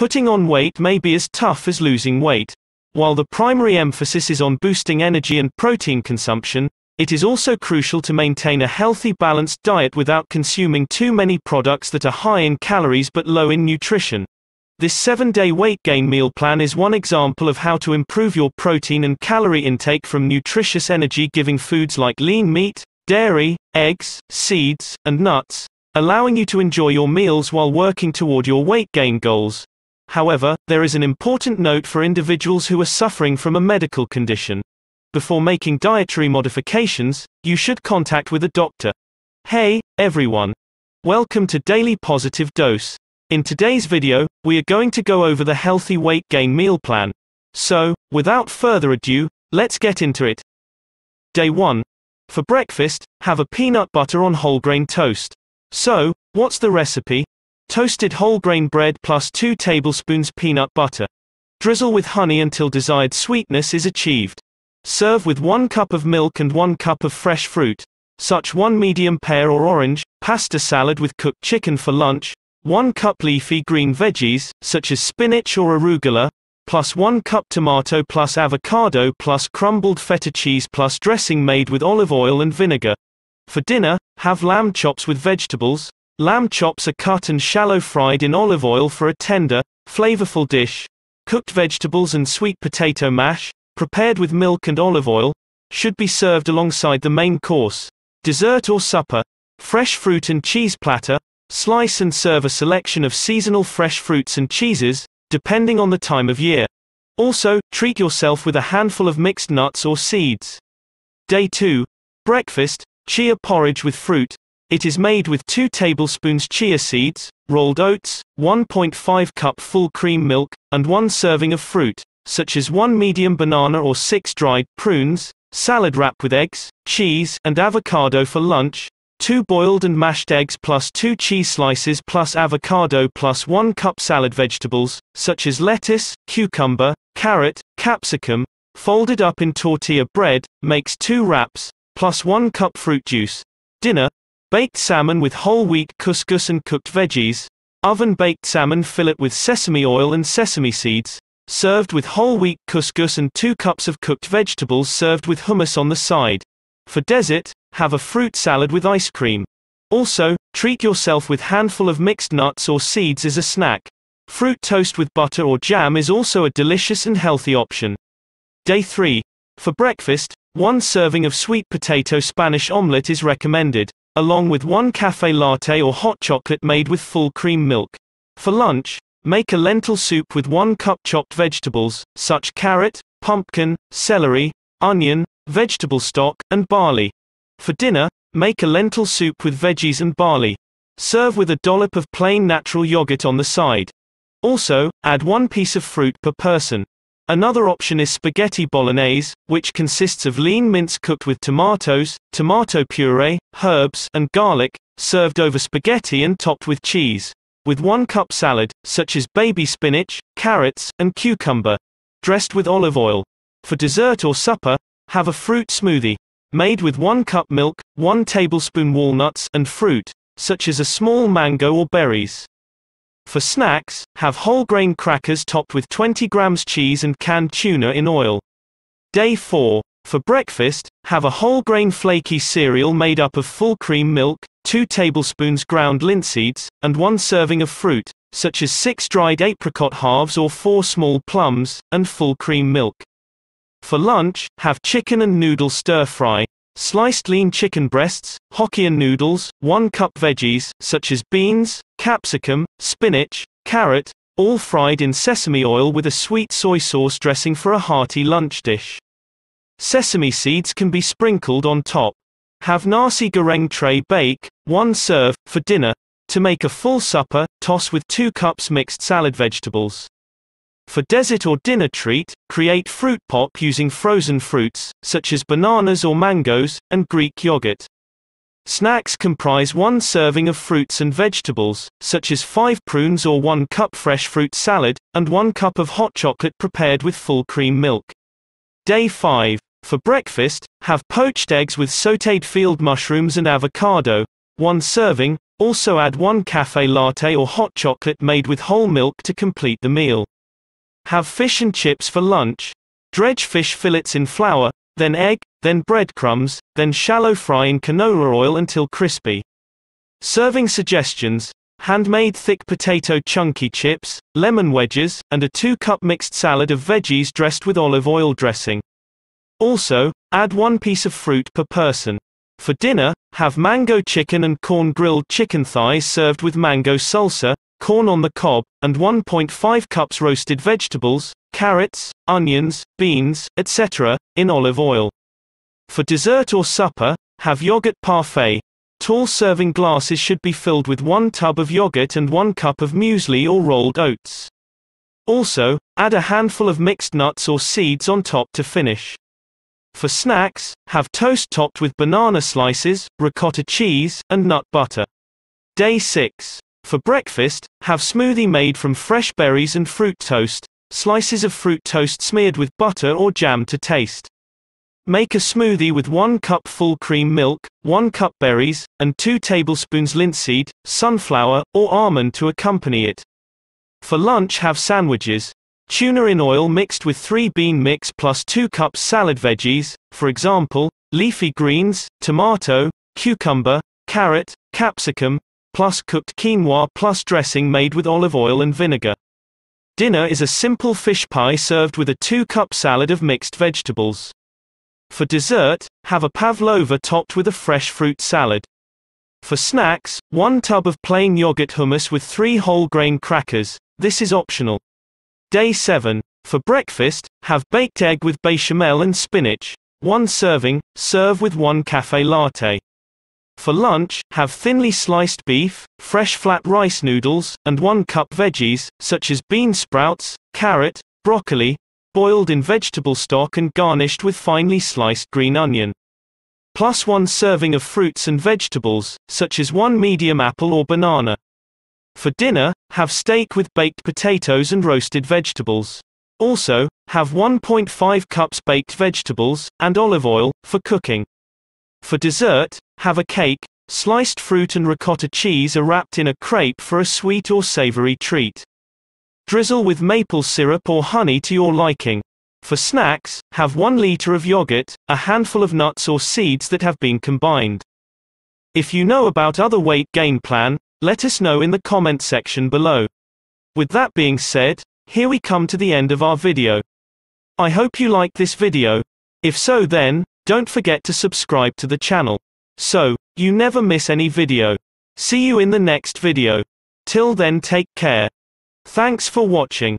Putting on weight may be as tough as losing weight. While the primary emphasis is on boosting energy and protein consumption, it is also crucial to maintain a healthy, balanced diet without consuming too many products that are high in calories but low in nutrition. This 7-day weight gain meal plan is one example of how to improve your protein and calorie intake from nutritious energy-giving foods like lean meat, dairy, eggs, seeds, and nuts, allowing you to enjoy your meals while working toward your weight gain goals. However, there is an important note for individuals who are suffering from a medical condition. Before making dietary modifications, you should contact with a doctor. Hey, everyone! Welcome to Daily Positive Dose. In today's video, we are going to go over the healthy weight gain meal plan. So, without further ado, let's get into it. Day 1. For breakfast, have a peanut butter on whole grain toast. So, what's the recipe? Toasted whole grain bread plus 2 tablespoons peanut butter. Drizzle with honey until desired sweetness is achieved. Serve with 1 cup of milk and 1 cup of fresh fruit, such 1 medium pear or orange, pasta salad with cooked chicken for lunch, 1 cup leafy green veggies, such as spinach or arugula, plus 1 cup tomato plus avocado plus crumbled feta cheese plus dressing made with olive oil and vinegar. For dinner, have lamb chops with vegetables. Lamb chops are cut and shallow fried in olive oil for a tender, flavorful dish. Cooked vegetables and sweet potato mash, prepared with milk and olive oil, should be served alongside the main course. Dessert or supper, fresh fruit and cheese platter. Slice and serve a selection of seasonal fresh fruits and cheeses, depending on the time of year. Also, treat yourself with a handful of mixed nuts or seeds. Day 2. Breakfast, chia porridge with fruit. It is made with 2 tablespoons chia seeds, rolled oats, 1.5 cup full cream milk, and 1 serving of fruit, such as 1 medium banana or 6 dried prunes, salad wrap with eggs, cheese, and avocado for lunch. 2 boiled and mashed eggs plus 2 cheese slices plus avocado plus 1 cup salad vegetables, such as lettuce, cucumber, carrot, capsicum, folded up in tortilla bread, makes 2 wraps, plus 1 cup fruit juice. Dinner, baked salmon with whole wheat couscous and cooked veggies, oven-baked salmon fillet with sesame oil and sesame seeds, served with whole wheat couscous and 2 cups of cooked vegetables served with hummus on the side. For dessert, have a fruit salad with ice cream. Also, treat yourself with handful of mixed nuts or seeds as a snack. Fruit toast with butter or jam is also a delicious and healthy option. Day 3. For breakfast, 1 serving of sweet potato Spanish omelette is recommended, along with 1 cafe latte or hot chocolate made with full cream milk. For lunch, make a lentil soup with 1 cup chopped vegetables, such carrot, pumpkin, celery, onion, vegetable stock, and barley. For dinner, make a lentil soup with veggies and barley. Serve with a dollop of plain natural yogurt on the side. Also, add 1 piece of fruit per person. Another option is spaghetti bolognese, which consists of lean mince cooked with tomatoes, tomato puree, herbs, and garlic, served over spaghetti and topped with cheese. With 1 cup salad, such as baby spinach, carrots, and cucumber, dressed with olive oil. For dessert or supper, have a fruit smoothie, made with 1 cup milk, 1 tablespoon walnuts, and fruit, such as a small mango or berries. For snacks, have whole grain crackers topped with 20 grams cheese and canned tuna in oil. Day 4. For breakfast, have a whole grain flaky cereal made up of full cream milk, 2 tablespoons ground linseeds, and 1 serving of fruit, such as 6 dried apricot halves or 4 small plums, and full cream milk. For lunch, have chicken and noodle stir-fry, sliced lean chicken breasts, Hokkien noodles, 1 cup veggies, such as beans, capsicum, spinach, carrot, all fried in sesame oil with a sweet soy sauce dressing for a hearty lunch dish. Sesame seeds can be sprinkled on top. Have nasi goreng tray bake, 1 serve, for dinner. To make a full supper, toss with 2 cups mixed salad vegetables. For dessert or dinner treat, create fruit pop using frozen fruits, such as bananas or mangoes, and Greek yogurt. Snacks comprise 1 serving of fruits and vegetables, such as 5 prunes or 1 cup fresh fruit salad, and 1 cup of hot chocolate prepared with full cream milk. Day 5. For breakfast, have poached eggs with sautéed field mushrooms and avocado, 1 serving, Also add 1 cafe latte or hot chocolate made with whole milk to complete the meal. Have fish and chips for lunch. Dredge fish fillets in flour, then egg, then breadcrumbs, then shallow fry in canola oil until crispy. Serving suggestions: handmade thick potato chunky chips, lemon wedges, and a 2-cup mixed salad of veggies dressed with olive oil dressing. Also, add 1 piece of fruit per person. For dinner, have mango chicken and corn grilled chicken thighs served with mango salsa, corn on the cob, and 1.5 cups roasted vegetables, carrots, onions, beans, etc., in olive oil. For dessert or supper, have yogurt parfait. Tall serving glasses should be filled with 1 tub of yogurt and 1 cup of muesli or rolled oats. Also, add a handful of mixed nuts or seeds on top to finish. For snacks, have toast topped with banana slices, ricotta cheese, and nut butter. Day 6. For breakfast, have smoothie made from fresh berries and fruit toast, slices of fruit toast smeared with butter or jam to taste. Make a smoothie with 1 cup full cream milk, 1 cup berries, and 2 tablespoons linseed, sunflower, or almond to accompany it. For lunch, have sandwiches. Tuna in oil mixed with 3 bean mix plus 2 cups salad veggies, for example, leafy greens, tomato, cucumber, carrot, capsicum, plus cooked quinoa plus dressing made with olive oil and vinegar. Dinner is a simple fish pie served with a 2-cup salad of mixed vegetables. For dessert, have a pavlova topped with a fresh fruit salad. For snacks, 1 tub of plain yogurt hummus with 3 whole grain crackers. This is optional. Day 7. For breakfast, have baked egg with bechamel and spinach. 1 serving, serve with 1 cafe latte. For lunch, have thinly sliced beef, fresh flat rice noodles, and 1 cup veggies, such as bean sprouts, carrot, broccoli, boiled in vegetable stock and garnished with finely sliced green onion. Plus 1 serving of fruits and vegetables, such as 1 medium apple or banana. For dinner, have steak with baked potatoes and roasted vegetables. Also, have 1.5 cups baked vegetables, and olive oil, for cooking. For dessert, have a cake, sliced fruit and ricotta cheese are wrapped in a crepe for a sweet or savory treat. Drizzle with maple syrup or honey to your liking. For snacks, have 1 liter of yogurt, a handful of nuts or seeds that have been combined. If you know about other weight gain plan, let us know in the comment section below. With that being said, here we come to the end of our video. I hope you liked this video. If so, then don't forget to subscribe to the channel, so you never miss any video. See you in the next video. Till then, take care. Thanks for watching.